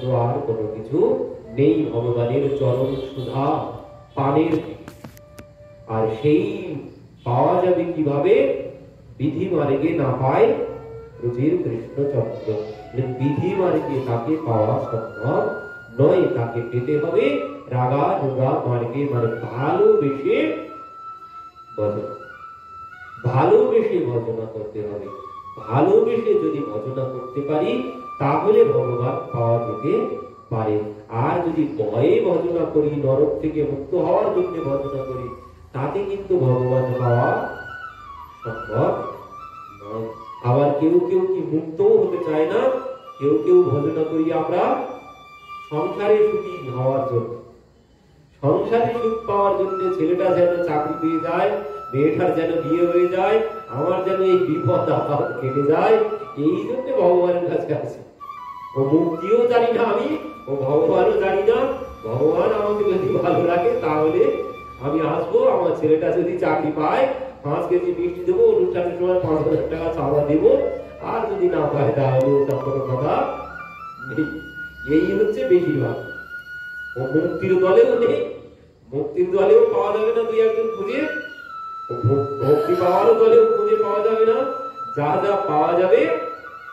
আনন্দ আর কোনো কিছু নেই ভগবানের চরণ সুধা পানের। আর সেই পাওয়া যাবে কিভাবে? বিধি মার্গে না পায় রুচির কৃষ্ণচন্দ্র। বিধি মার্গে তাকে পাওয়া সম্ভব নয়, তাকে পেতে হবে রাগা রোগা মার্গে, মানে ভালোবেসে ভজনা, ভালোবেসে ভজনা করতে হবে। ভালোবেসে যদি ভজনা করতে পারি তাহলে ভগবান পাওয়া যেতে পারে। আর যদি ভয়ে ভজনা করি, নরক থেকে মুক্ত হওয়ার জন্য ভজনা করি, তাতে কিন্তু ভগবান পাওয়া সম্ভব নয়। আবার কেউ কেউ কি মুক্ত হতে চায় না, কেউ কেউ ভজনা করি আমরা সংসারে সুখী হওয়ার জন্য, সংসারে সুখ পাওয়ার জন্য, ছেলেটা যেন চাকরি পেয়ে যায়, মেয়েটার যেন বিয়ে হয়ে যায়, আমার যেন এই বিপদ আপদ কেটে যায়, এই জন্য ভগবানের কাছে আসি। ও মুক্তিও জানি না আমি, ও ভগবানও জানি না। ভগবান আমাকে যদি ভালো রাখে তাহলে আমি আসবো, আমার ছেলেটা যদি চাকরি পায় 5 কেজি মিষ্টি দেবো, অনুষ্ঠানের সময় 5,000 টাকা চাঁদা দেবো, আর যদি না পায় তাহলে ওটা কোনো কথা নেই। এই হচ্ছে বেশিরভাগ। ও মুক্তির দলেও নেই, মুক্তির দলেও পাওয়া যাবে না 2-1 খুঁজে, ভক্তি পাওয়ারও দলেও খুঁজে পাওয়া যাবে না। যা যা পাওয়া যাবে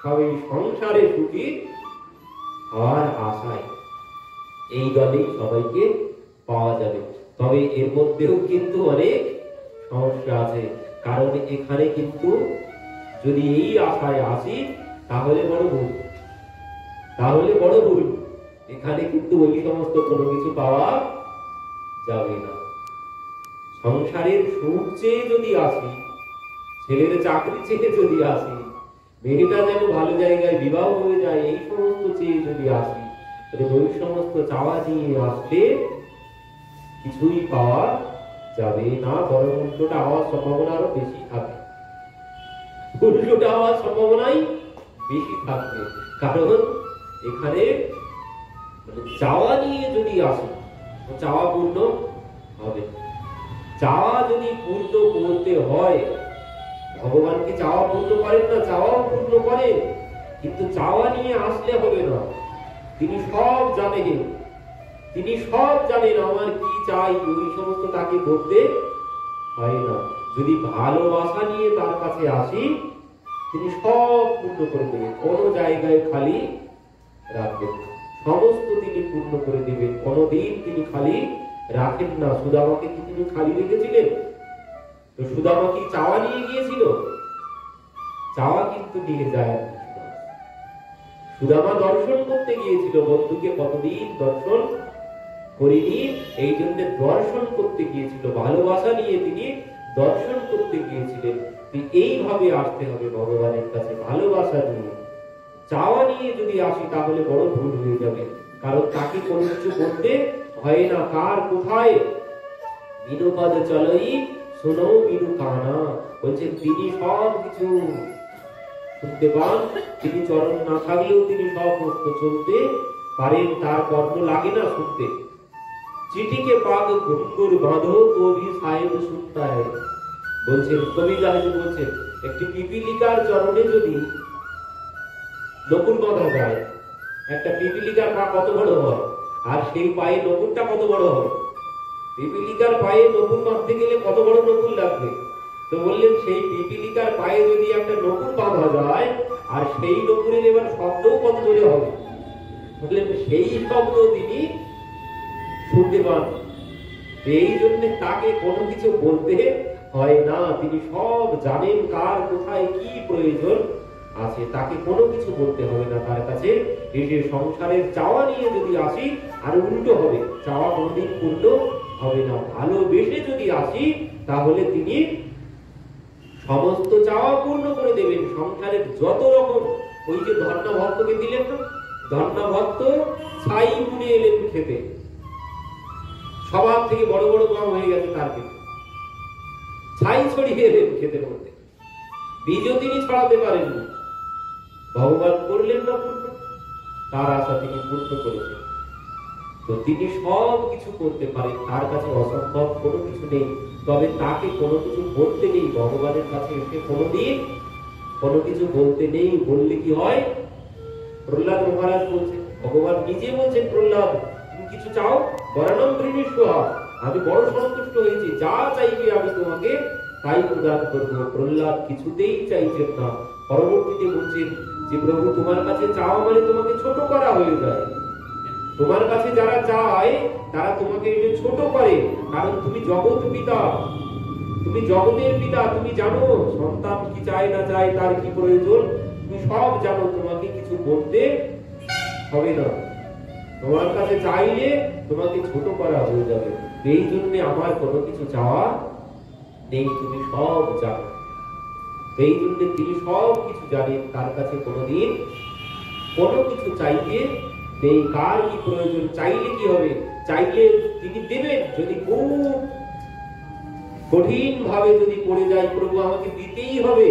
সবই সংসারে সুখী হওয়ার আশায়, এই দলেই সবাইকে পাওয়া যাবে। তবে এর মধ্যেও কিন্তু অনেক সমস্যা আছে, কারণ এখানে কিন্তু যদি এই আশায় আসি তাহলে বড় ভুল, তাহলে বড় ভুল। এখানে কিন্তু ওই সমস্ত কোনো কিছু পাওয়া যাবে না। সংসারের সুখ চেয়ে যদি আসি, ছেলের চাকরি চেয়ে যদি আসি, মেয়েটা যেন ভালো জায়গায় বিবাহ হয়ে যায়, এই সমস্ত চেয়ে যদি আসি, তাহলে ওই সমস্ত চাওয়া নিয়ে আসলে কিছুই পাওয়া যাবে না। বরং উল্টোটা হওয়ার সম্ভাবনা আরো বেশি থাকে, উল্টোটা হওয়ার সম্ভাবনাই বেশি থাকবে। কারণ এখানে চাওয়া নিয়ে যদি আসে, চাওয়া পূর্ণ হবে। চাওয়া যদি পূর্ণ করতে হয়, ভগবানকে চাওয়া পূর্ণ করেন না, চাওয়াও পূর্ণ করেন, কিন্তু চাওয়া নিয়ে আসলে হবে না। তিনি সব জানেন, তিনি সব জানেন আমার কি চাই, ওই সমস্ত তাকে করতে হয় না। যদি ভালোবাসা নিয়ে তার কাছে আসি, তিনি সব পূর্ণ করে দেবেন, কোনো জায়গায় খালি রাখবেন, সমস্ত তিনি পূর্ণ করে দেবেন, কোনদিন তিনি খালি রাখেন না। সুদামাকে কি তিনি খালি রেখেছিলেন? তো সুদামা কি চাওয়া নিয়ে গিয়েছিল? চাওয়া কিন্তু নিয়ে যায়। সুদামা দর্শন করতে গিয়েছিল, বন্ধুকে কতদিন দর্শন করিনি, এই জন্য দর্শন করতে গিয়েছিল, ভালোবাসা নিয়ে তিনি দর্শন করতে গিয়েছিলেন। এইভাবে আসতে হবে ভগবানের কাছে, ভালোবাসা নিয়ে। চাওয়া নিয়ে যদি আসি তাহলে বড় ভুল হয়ে যাবে, কারণ তাকে কোনো কিছু করতে হয় না। কার কোথায়? বিনু পদ চলই শোনো বিনু কানা, বলছেন তিনি সব কিছু শুনতে পান, তিনি চরণ না থাকলেও তিনি সমস্ত চলতে পারেন, তার কর্ম লাগে না শুনতে। চিঠিকে পাগ ঘুঙ্গুর বাঁধো তো ভি সাহেব শুনতা হ্যায়, বলছেন কবি জাহেদ বলছেন, একটি পিপীলিকার চরণে যদি নকুর বাঁধা যায়, একটা পিপীলিকার পা কত বড় হয়, আর সেই পায়ে নকুরটা কত বড় হয়। পিপীলিকার পায়ে নকুর বাঁধতে গেলে কত বড় নকুর লাগবে। তো বললেন সেই পিপীলিকার পায়ে যদি একটা নকুর বাঁধা যায়, আর সেই নকুরের এবার শব্দও কত জোরে হবে, বললেন সেই শব্দ তিনি শুনতে পান। এই জন্য তাকে কোনো কিছু বলতে হয় না, তিনি সব জানেন, কার কোথায় কি প্রয়োজন আছে, তাকে কোনো কিছু বলতে হবে না তার কাছে। এই যে সংসারের চাওয়া নিয়ে যদি আসি, আর উল্টো হবে, চাওয়া কোনোদিন পূর্ণ হবে না। ভালোবেসে যদি আসি তাহলে তিনি সমস্ত চাওয়া পূর্ণ করে দেবেন। সংসারের যত রকম, ওই যে ধর্ণা ভক্তকে দিলেন না, ধর্ণা ভক্ত ছাই মুড়ে এলেন খেতে, সবার থেকে বড় বড় কম হয়ে গেছে তার ক্ষেত্রে, ছাই ছড়িয়ে এলেন খেতে মধ্যে, বীজও তিনি ছড়াতে পারেননি। ভগবান করলেন না পূর্ণ, তার আশা তিনি পূর্ণ করেছেন। তো তিনি সব কিছু করতে পারেন, তার কাছে অসম্ভব কোনো কিছু নেই। তবে তাকে কোনো কিছু বলতে নেই, ভগবানের কাছে এসে কোনোদিন কোনো কিছু বলতে নেই। বললে কি হয়? প্রহ্লাদ মহারাজ বলছেন, ভগবান নিজে বলছেন প্রহ্লাদ তুমি কিছু চাও, বরানম বৃণীষ্বা, আমি বড় সন্তুষ্ট হয়েছি, যা চাইবে আমি তোমাকে তাই প্রদান করব। প্রহ্লাদ কিছুতেই চাইছেন না। পরবর্তীতে বলছেন যে প্রভু তোমার কাছে চাওয়া মানে তোমাকে ছোট করা হয়ে যায়। তোমার কাছে যারা চায় তারা তোমাকে একটু ছোট করে, কারণ তুমি জগৎ পিতা, তুমি জগতের পিতা, তুমি জানো সন্তান কি চায় না চায়, তার কি প্রয়োজন, তুমি সব জানো, তোমাকে কিছু বলতে হবে না। তোমার কাছে চাইলে তোমাকে ছোট করা হয়ে যাবে। এই জন্য আমার কোনো কিছু চাওয়া নেই, তুমি সব জানো। এই জন্য তিনি সব কিছু জানেন, তার কাছে কোনোদিন কোনো কিছু চাইতে নেই। কার কি প্রয়োজন, চাইলে কি হবে, চাইলে তিনি দেবেন। যদি খুব কঠিন ভাবে যদি পড়ে যায় প্রভু আমাকে দিতেই হবে,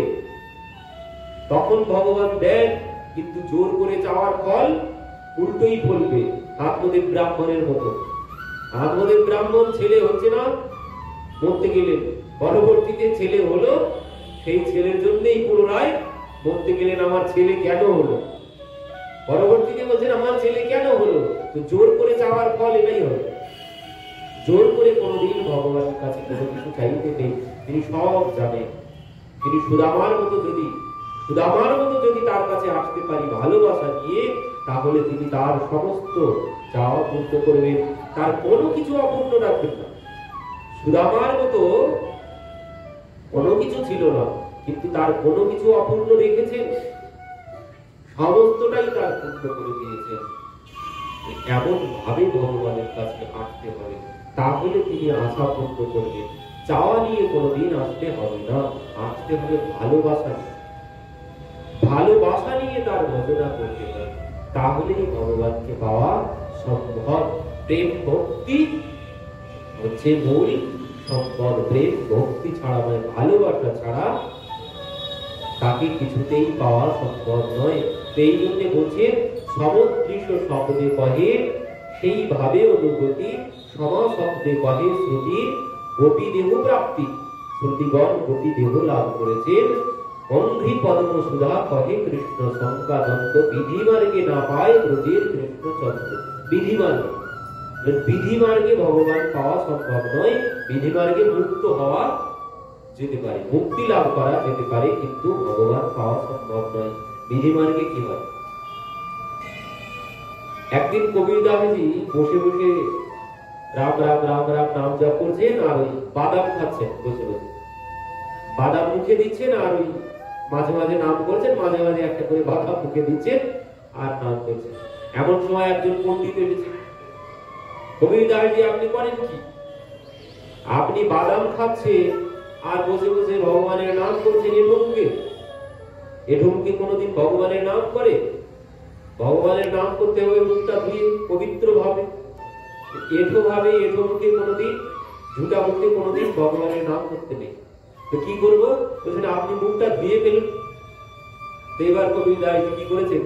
তখন ভগবান দেন, কিন্তু জোর করে চাওয়ার ফল উল্টোই ফলবে। আত্মদেব ব্রাহ্মণের মতো। আত্মদেব ব্রাহ্মণ ছেলে হচ্ছে না, মরতে গেলেন, পরবর্তীতে ছেলে হলো, সেই ছেলের জন্যই পুনরায় মরতে গেলেন, আমার ছেলে কেন হলো। পরবর্তীতে বলছেন আমার ছেলে কেন হলো, তো জোর করে চাওয়ার ফল এটাই হবে। জোর করে কোনোদিন ভগবানের কাছে কোনো কিছু চাইতে নেই, তিনি সব জানেন। তিনি সুদামার মতো যদি তার কাছে আসতে পারি ভালোবাসা নিয়ে, তাহলে তিনি তার সমস্ত চাওয়া পূর্ণ করবেন, তার কোনো কিছু অপূর্ণ রাখবেন না। সুদামার মতো কোনো কিছু ছিল না, কিন্তু তার কোনো কিছু অপূর্ণ রেখেছেন, সমস্তটাই তার পূর্ণ করে দিয়েছেন। এমন ভাবে ভগবানের কাছে আসতে হবে, তাহলে তিনি আশা পূর্ণ করবেন। চাওয়া নিয়ে কোনোদিন আসতে হবে না, আসতে হবে ভালোবাসা নিয়ে। ভালোবাসা নিয়ে তার ভজনা করতে হবে, তাহলেই ভগবানকে পাওয়া সম্ভব। প্রেম ভক্তি হচ্ছে মূল সম্পদ। প্রেম ভক্তি ছাড়া মানে ভালোবাসা ছাড়া তাকে কিছুতেই পাওয়া সম্ভব নয়। সেই জন্য বলছেন সমদৃশ্য শব্দে কহে সেইভাবে অনুভূতি, সমশব্দে কহে শ্রুতি গোপী দেহ প্রাপ্তি। শ্রুতিগণ গোপী দেহ লাভ করেছেন। অঙ্ঘ্রি পদ্ম সুধা কহে কৃষ্ণ শঙ্কানন্দ, বিধি মার্গে না পায় ব্রজের কৃষ্ণচন্দ্র। বিধি মার্গে, বিধি মার্গে ভগবান পাওয়া সম্ভব নয়। বিধি মার্গে মুক্ত হওয়া যেতে পারে, মুক্তি লাভ করা যেতে পারে, কিন্তু ভগবান পাওয়া সম্ভব নয়। বিধি মার্গে কি হয়? একদিন কবির দাসজি বসে বসে রাম রাম রাম রাম নাম জপ করছেন, আর ওই বাদাম খাচ্ছেন বসে বসে, বাদাম মুখে দিচ্ছেন, আর ওই মাঝে মাঝে নাম করছেন, মাঝে মাঝে একটা করে বাদাম মুখে দিচ্ছেন আর নাম করছেন। এমন সময় একজন পণ্ডিত এসেছে, কবির দাসজি আপনি করেন কি? আপনি বাদাম খাচ্ছেন আর বসে বসে ভগবানের নাম করছেন, এঠুমকে কোনোদিন ভগবানের নাম করে? ভগবানের নাম করতে হবে মুখটা ধুয়ে পবিত্র ভাবে। এঠো ভাবে এঠোমকে কোনোদিন ঝুটা মুখে কোনোদিন ভগবানের নাম করতে নেই। তো কি করবো? আপনি মুখটা ধুয়ে ফেলুন। তো এবার কবির দাসজি কি করেছেন?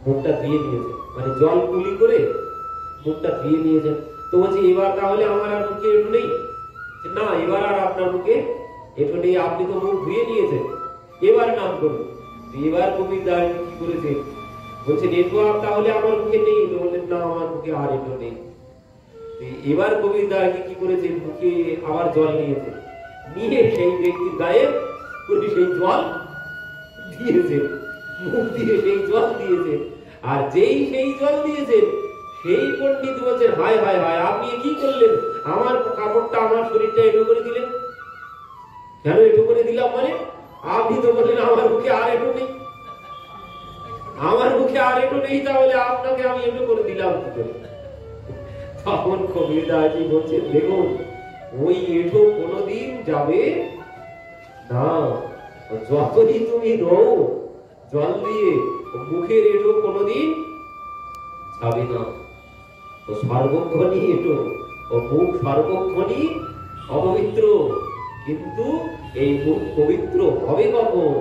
মুখটা ধুয়ে নিয়েছেন, মানে জল কুলি করে মুখটা ধুয়ে নিয়েছেন। তো বলছি এবার তাহলে আমার আর মুখে এঠো নেই? না, এবার আর আপনার মুখে এঠো নেই, আপনি তো মুখ ধুয়ে নিয়েছেন, এবার নাম করুন। এবার কবির দাসজি কি করেছে? বলছেন এঠো তাহলে আমার মুখে নেই? তো বললেন না, আমার মুখে আর এঠো নেই। এবার কবির দাসজি কি করেছে? মুখে আবার জল নিয়েছে, নিয়ে সেই ব্যক্তির গায়ে সেই জল দিয়েছে, মুখ দিয়ে সেই জল দিয়েছে। আর যেই সেই জল দিয়েছেন, সেই পণ্ডিত বলছেন হায় হায় হায়, আপনি কি করলেন? আমার কাপড়টা আমার শরীরটা এটো করে দিলেন কেন? এটো করে দিলাম মানে আপনি তো বললেন আমার মুখে আর এটো নেই, আমার মুখে আর এটো নেই, তাহলে আপনাকে আমি এটো করে দিলাম কি করে? তখন কবির দাসজি বলছেন দেখুন, ওই এটো কোনোদিন যাবে না, যতই তুমি রো জল দিয়ে, মুখের এটো কোনোদিন যাবে না। ও সর্বক্ষণই এটো, ও মুখ সর্বক্ষণই অপবিত্র, কিন্তু এই মুখ পবিত্র হবে কখন?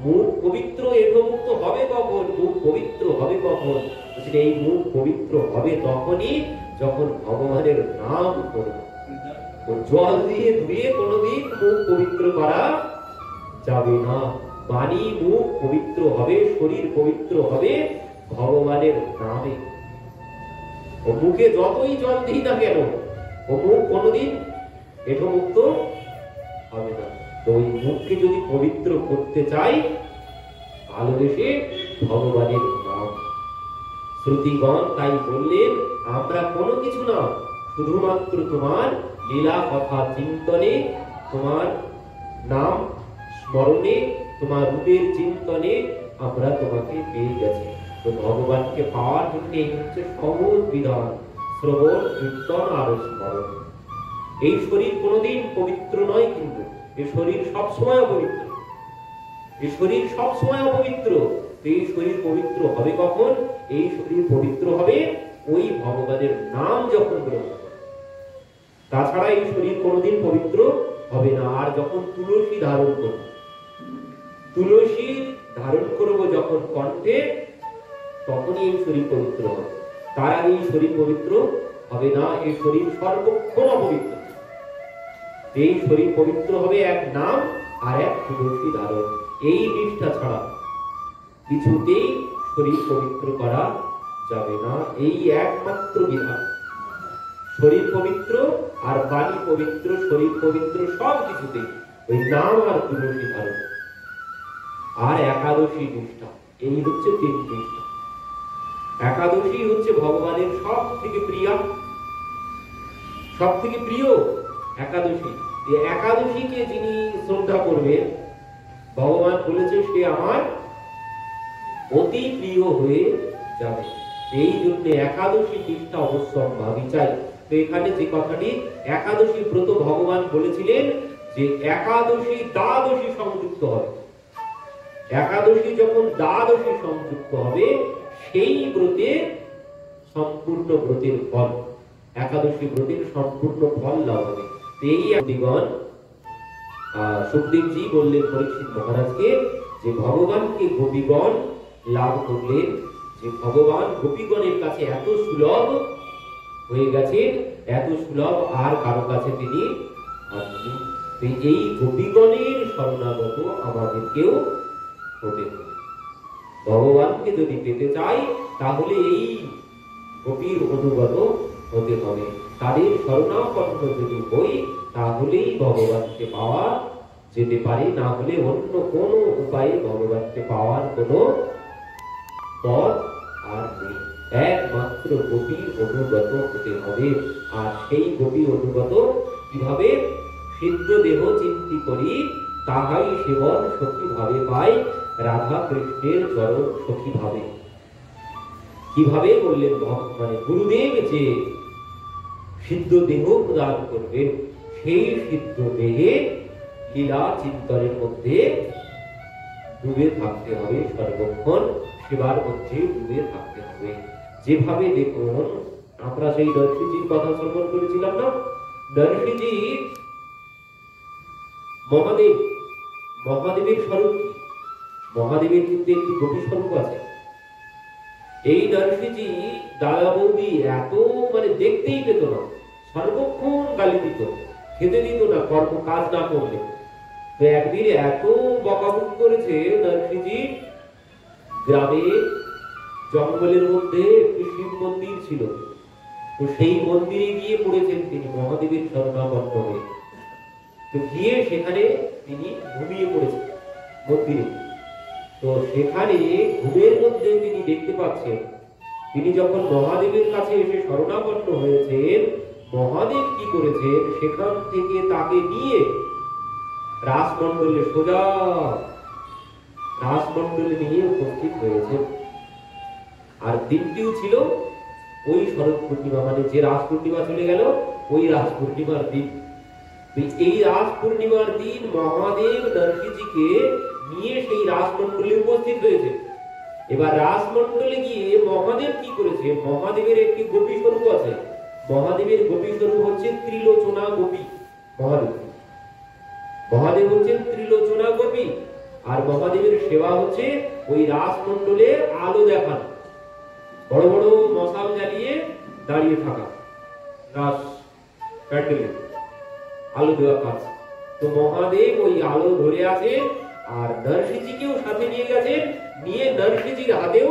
মুখ পবিত্র এটো মুক্ত হবে কখন? মুখ পবিত্র হবে কখন? এই মুখ পবিত্র হবে তখনই যখন ভগবানের নাম করবে। জল দিয়ে ধুয়ে কোনোদিন মুখ পবিত্র করা যাবে না। বাণী মুখ পবিত্র হবে, শরীর পবিত্র হবে, ভগবানের নামে। ও মুখে যতই জল দিই না কেন, ও মুখ কোনোদিন এঠোমুক্ত হবে না। তো ওই মুখকে যদি পবিত্র করতে চাই, ভালোবেসে ভগবানের নাম। শ্রুতিগণ তাই বললেন, আমরা কোনো কিছু না, শুধুমাত্র তোমার লীলা কথা চিন্তনে, তোমার নাম স্মরণে, তোমার রূপের চিন্তনে আমরা তোমাকে পেয়ে গেছি। তো ভগবানকে পাওয়ার জন্য এই হচ্ছে সহজ বিধান, শ্রবণ, কীর্তন আর স্মরণ। এই শরীর কোনোদিন পবিত্র নয়, কিন্তু এই শরীর সবসময় অপবিত্র। এই শরীর সবসময় অপবিত্র। এই শরীর পবিত্র হবে কখন? এই শরীর পবিত্র হবে ওই ভগবানের নাম যখন গ্রহণ করবে। তাছাড়া এই শরীর কোনোদিন পবিত্র হবে না। আর যখন তুলসী ধারণ করব, তুলসী ধারণ করব যখন কণ্ঠে, তখনই এই শরীর পবিত্র হবে। তার আগে এই শরীর পবিত্র হবে না। এই শরীর সর্বক্ষণ অপবিত্র। এই শরীর পবিত্র হবে এক নাম আর এক তুলসী ধারণ। এই নিষ্ঠা ছাড়া কিছুতেই শরীর পবিত্র করা যাবে না। এই একমাত্র বিধান। শরীর পবিত্র আর বাণী পবিত্র, শরীর পবিত্র সব কিছুতে ওই নাম আর তুলসী ধারণ আর একাদশী নিষ্ঠা। এই হচ্ছে তিন নিষ্ঠা। একাদশী হচ্ছে ভগবানের সব থেকে প্রিয়, সব থেকে প্রিয় একাদশী। এই একাদশীকে যিনি শ্রদ্ধা করবেন, ভগবান বলেছে সে আমার অতি প্রিয় হয়ে যাবে। এই জন্য একাদশী নিষ্ঠা অবশ্যম্ভাবী চাই। তো এখানে যে কথাটি একাদশী ব্রত ভগবান বলেছিলেন যে একাদশী দ্বাদশী সংযুক্ত হবে। একাদশী যখন দ্বাদশী সংযুক্ত হবে, সেই ব্রতে সম্পূর্ণ ব্রতের ফল, একাদশী ব্রতের সম্পূর্ণ ফল লাভ হবে। এই দিগণ সুখদেবজি বললেন পরীক্ষিত মহারাজকে যে ভগবানকে গোপীগণ লাভ করলেন, যে ভগবান গোপীগণের কাছে এত সুলভ হয়ে গেছেন, এত সুলভ আর কারো কাছে তিনি আসেননি। এই গোপীগণের শরণাগত আমাদেরকেও হতে হবে। ভগবানকে যদি পেতে চাই, তাহলে এই গোপীর অনুগত হতে হবে। তাদের শরণাপন্ন যদি হই, তাহলেই ভগবানকে পাওয়া যেতে পারে। না হলে অন্য কোনো উপায়ে ভগবানকে পাওয়ার কোনো পথ আর নেই। একমাত্র গোপীর অনুগত হতে হবে। আর সেই গোপীর অনুগত কিভাবে? সিদ্ধ দেহ চিন্তি করি, তাহাই সেবন সখী ভাবে পাই, রাধা কৃষ্ণের চরণ সখী ভাবে। কিভাবে বললেন? মানে গুরুদেব যে সিদ্ধ দেহ প্রদান করবেন, সেই সিদ্ধ দেহে লীলা চিন্তনের মধ্যে ডুবে থাকতে হবে, সর্বক্ষণ সেবার মধ্যে ডুবে থাকতে হবে। যেভাবে দেখুন, আমরা সেই নরসিংহজির কথা শ্রবণ করেছিলাম না? নরসিংহজি মহাদেব, মহাদেবের স্বরূপ কি? মহাদেবের কিন্তু একটি গোপী স্বরূপ আছে। এই নরসিংহজি দাদা বৌদি এত মানে দেখতেই পেত না, সর্বক্ষণ গালি দিত, খেতে দিত না কর্ম কাজ না করলে। তো একদিন এত বকাবকি করেছে নরসিংহজি, গ্রামে জঙ্গলের মধ্যে একটি শিব মন্দির ছিল। তো সেই মন্দিরে গিয়ে পড়েছেন তিনি মহাদেবের শরণাপন্ন হয়ে। তো গিয়ে সেখানে তিনি ঘুমিয়ে পড়েছেন মন্দিরে। তো সেখানে ঘুমের মধ্যে তিনি দেখতে পাচ্ছেন, তিনি যখন মহাদেবের কাছে এসে শরণাপন্ন হয়েছেন, মহাদেব কি করেছেন? সেখান থেকে তাকে নিয়ে রাসমণ্ডলে, সোজা রাসমণ্ডলে নিয়ে উপস্থিত হয়েছে। আর দিনটিও ছিল ওই শরৎ পূর্ণিমা, মানে যে রাস পূর্ণিমা চলে গেল ওই রাস পূর্ণিমার দিন। এই রাস পূর্ণিমার দিন মহাদেব নরসিংহজিকে নিয়ে সেই রাসমণ্ডলে উপস্থিত হয়েছে। এবার রাসমণ্ডলে গিয়ে মহাদেব কি করেছে? মহাদেবের একটি গোপী স্বরূপ আছে। মহাদেবের গোপী স্বরূপ হচ্ছে ত্রিলোচনা গোপী। মহাদেব হচ্ছেন ত্রিলোচনা গোপী। আর মহাদেবের সেবা হচ্ছে ওই রাসমণ্ডলে আলো দেখানো, বড় বড় মশাল জ্বালিয়ে দাঁড়িয়ে থাকা, রাস প্যান্ডেলে আলো দেওয়া কাজ। তো মহাদেব ওই আলো ধরে আছে, আর নরসিংহজিকেও সাথে নিয়ে গেছেন, নিয়ে নরসিংহজির হাতেও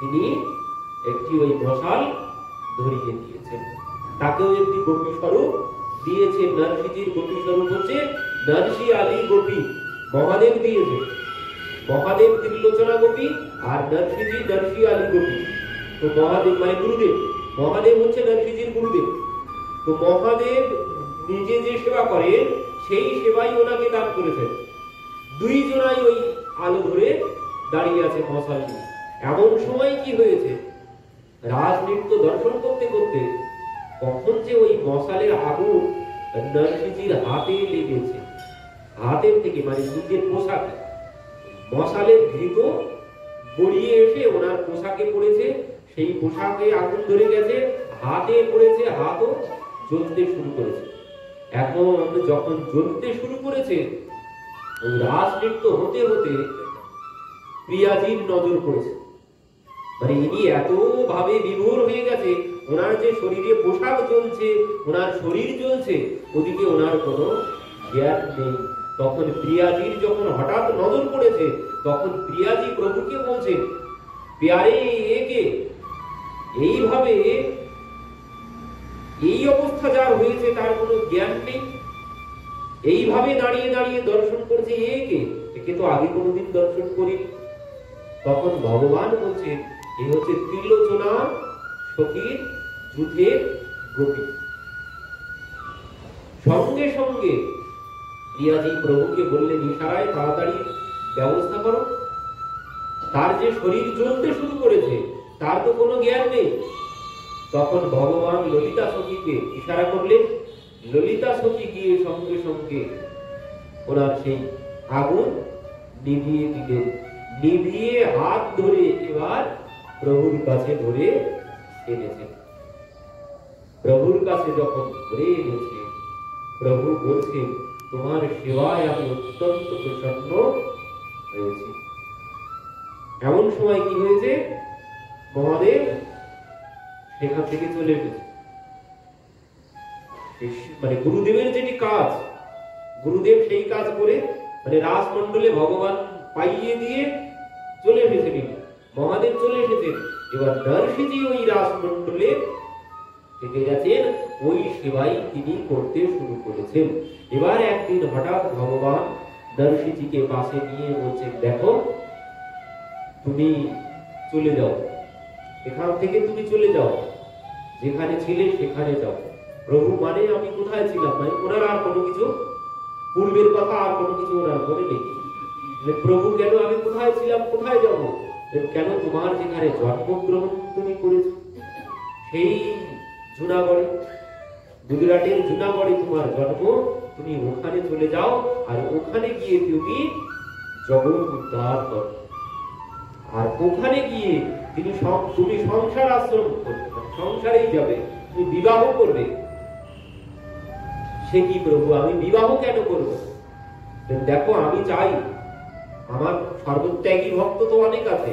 তিনি একটি ওই মশাল ধরিয়ে দিয়েছেন, তাকেও একটি গোপী স্বরূপ দিয়েছেন। নরসিংহীর গোপী স্বরূপ হচ্ছে নরসিংহ আলী গোপী, মহাদেব দিয়েছে। মহাদেব ত্রিলোচনা গোপী আর নরসিংহী নরসিংহ আলী গোপী। তো মহাদেব মানে গুরুদেব, মহাদেব হচ্ছে নরসিংহীর গুরুদেব। তো মহাদেব নিজে যে সেবা করেন সেই সেবাই ওনাকে দান করেছেন। দুই জনাই ওই আলো ধরে দাঁড়িয়ে আছে মশাল নিয়ে। এমন সময় কি হয়েছে, রাজনৃত্য দর্শন করতে করতে কখন যে ওই মশালের আগুন নরসিংহীর হাতে লেগেছে, হাতের থেকে মানে নিজের পোশাকে মশালের ঘৃত গড়িয়ে এসে ওনার পোশাকে পড়েছে, সেই পোশাকে আগুন ধরে গেছে, হাতে পড়েছে, হাতও জ্বলতে শুরু করেছে। এখন যখন জ্বলতে শুরু করেছে, ওই রাজনৃত্য হতে হতে প্রিয়াজির নজর পড়েছে। মানে ইনি এত ভাবে বিভোর হয়ে গেছে, ওনার যে শরীরে পোশাক জ্বলছে, ওনার শরীর জ্বলছে, ওদিকে ওনার কোনো জ্ঞান নেই। তখন প্রিয়াজির যখন হঠাৎ নজর পড়েছে, তখন প্রিয়াজি প্রভুকে বলছেন, প্যারে একে এইভাবে এই অবস্থা যার হয়েছে তার কোনো জ্ঞান নেই, এইভাবে দাঁড়িয়ে দাঁড়িয়ে দর্শন করছে, একে তো আগে কোনোদিন দর্শন করিনি। তখন ভগবান বলছেন, এ হচ্ছে ত্রিলোচনা সখীর যুদ্ধের গোপী। সঙ্গে সঙ্গে প্রিয়াজি প্রভুকে বললেন, ইশারায় তাড়াতাড়ি ব্যবস্থা করো, তার যে শরীর জ্বলতে শুরু করেছে তার তো কোনো জ্ঞান নেই। তখন ভগবান ললিতা সখীকে ইশারা করলেন, ললিতা সখী গিয়ে সঙ্গে সঙ্গে ওনার সেই আগুন নিভিয়ে দিলেন। নিভিয়ে হাত ধরে এবার প্রভুর কাছে ধরে এনেছেন। প্রভুর কাছে যখন ধরে এনেছে, প্রভু বলছেন, তোমার সেবায় আমি অত্যন্ত প্রসন্ন হয়েছি। এমন সময় কি হয়েছে, মহাদেব সেখান থেকে চলে এসেছে। মানে গুরুদেবের যেটি কাজ, গুরুদেব সেই কাজ করে মানে রাজমণ্ডলে ভগবান পাইয়ে দিয়ে চলে এসেছেন, মহাদেব চলে এসেছেন। এবার নরসিংহী ওই রাজমণ্ডলে থেকে গেছেন, ওই সেবাই তিনি করতে শুরু করেছেন। এবার একদিন হঠাৎ ভগবান নরসিংহীকে পাশে নিয়ে বলছেন, দেখো তুমি চলে যাও, এখান থেকে তুমি চলে যাও, যেখানে ছিলে সেখানে যাও। প্রভু মানে আমি কোথায় ছিলাম, মানে ওনার আর কোনো কিছু পূর্বের কথা আর কোনো কিছু ওনার মনে নেই। প্রভু কেন আমি কোথায় ছিলাম, কোথায় যাব, কেন তোমার যেখানে জন্মগ্রহণ তুমি করেছো সেই জুনাগড়ে, গুজরাটের জুনাগড়ে তোমার জন্ম, তুমি ওখানে চলে যাও, আর ওখানে গিয়ে তুমি জগৎ উদ্ধার করো। আর ওখানে গিয়ে তুমি সংসার আশ্রম করবে, সংসারেই যাবে, তুমি বিবাহ করবে। সে কি প্রভু, আমি বিবাহ কেন করব? দেখো আমি চাই, আমার সর্বত্যাগী ভক্ত তো অনেক আছে,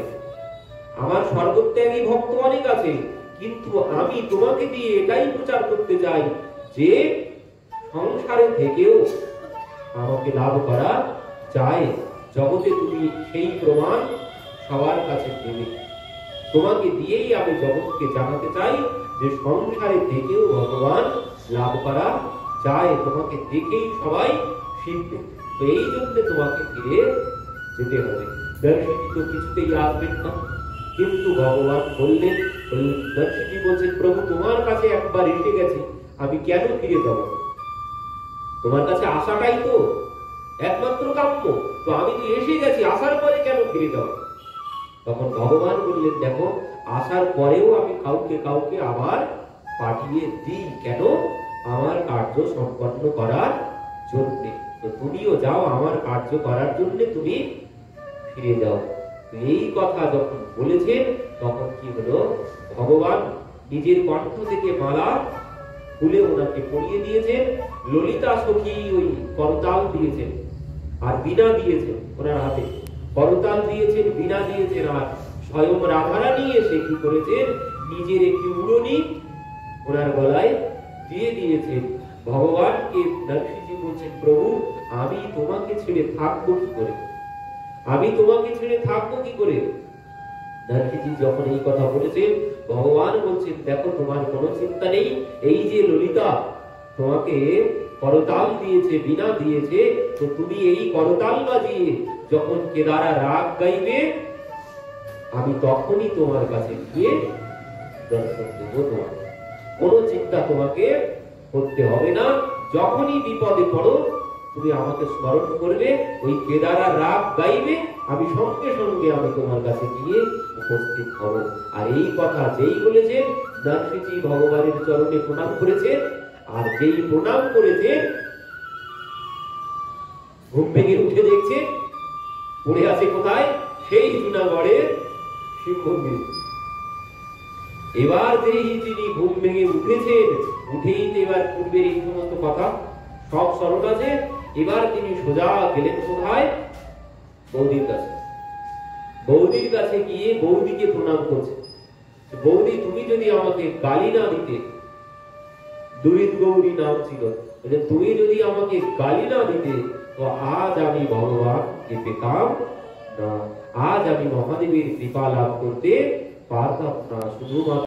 আমার সর্বত্যাগী ভক্ত অনেক আছে, কিন্তু আমি তোমাকে দিয়ে এটাই প্রচার করতে চাই যে সংসারে থেকেও আমাকে লাভ করা যায়। জগতে তুমি সেই প্রমাণ সবার কাছে দেবে। তোমাকে দিয়েই আমি জগৎকে জানাতে চাই যে সংসারে থেকেও ভগবান লাভ করা যায়, তোমাকে দেখেই সবাই শিখবে। তো এই জন্য তোমাকে ফিরে যেতে হবে। দর্শনী তো কিছুতেই আসবেন না, কিন্তু ভগবান বললেন, দর্শনী বলছেন, প্রভু তোমার কাছে একবার এসে গেছি, আমি কেন ফিরে যাব? তোমার কাছে আসাটাই তো একমাত্র কাম্য, তো আমি তো এসে গেছি, আসার পরে কেন ফিরে যাব? তখন ভগবান বললেন, দেখো আসার পরেও আমি কাউকে কাউকে আবার পাঠিয়ে দিই, কেন? আমার কার্য সম্পন্ন করার জন্য। তো তুমিও যাও আমার কার্য করার জন্য, তুমি ফিরে যাও। এই কথা যখন বলেছেন তখন কি হলো, ভগবান নিজের কণ্ঠ থেকে মালা খুলে ওনাকে পরিয়ে দিয়েছেন। ললিতা সখী ওই করতাল দিয়েছেন আর বীণা দিয়েছেন ওনার হাতে, করতাল দিয়েছেন, বীণা দিয়েছেন। আর স্বয়ং রাধারানী এসে কি করেছেন, নিজের একটি উড়নি ওনার গলায় দিয়ে দিয়েছেন। ভগবানকে নরসিংহী বলছেন, প্রভু আমি তোমাকে ছেড়ে থাকবো কি করে, আমি তোমাকে ছেড়ে থাকবো কি করে? নারদজি যখন এই কথা বলেছেন, ভগবান বলছেন দেখো তোমার কোনো চিন্তা নেই, এই যে ললিতা তোমাকে করতাল দিয়েছে, বীণা দিয়েছে, তো তুমি এই করতাল বাজিয়ে যখন কেদারা রাগ গাইবে আমি তখনই তোমার কাছে গিয়ে দর্শন দেবো। তোমার কোনো চিন্তা তোমাকে করতে হবে না। যখনই বিপদে পড়ো তুমি আমাকে স্মরণ করবে, ওই কেদারা রাগ গাইবে, আমি সঙ্গে সঙ্গে আমি তোমার কাছে গিয়ে উপস্থিত হব। আর এই কথা যেই বলেছেন, নারদজি ভগবানের চরণে প্রণাম করেছেন, আর যেই প্রণাম করেছে ঘুম ভেঙে উঠে দেখছে পড়ে আছে কোথায়, সেই জুনাগড়ের সিংহগিরি। এবার যেই তিনি ঘুম ভেঙে উঠেছেন, উঠেই তো এবার পূর্বের এই সমস্ত কথা সব স্মরণ আছে। এবার তিনি সোজা গেলেন কোথায়, বৌদির কাছে। বৌদির কাছে গিয়ে বৌদিকে প্রণাম করছে, বৌদি তুমি যদি আমাকে গালি না দিতে, দুহিত গৌরী নাম ছিল, তুমি যদি আমাকে গালি না দিতে তো আজ আমি ভগবানকে পেতাম না, আজ আমি মহাদেবের কৃপা লাভ করতে পারতাম না। শুধুমাত্র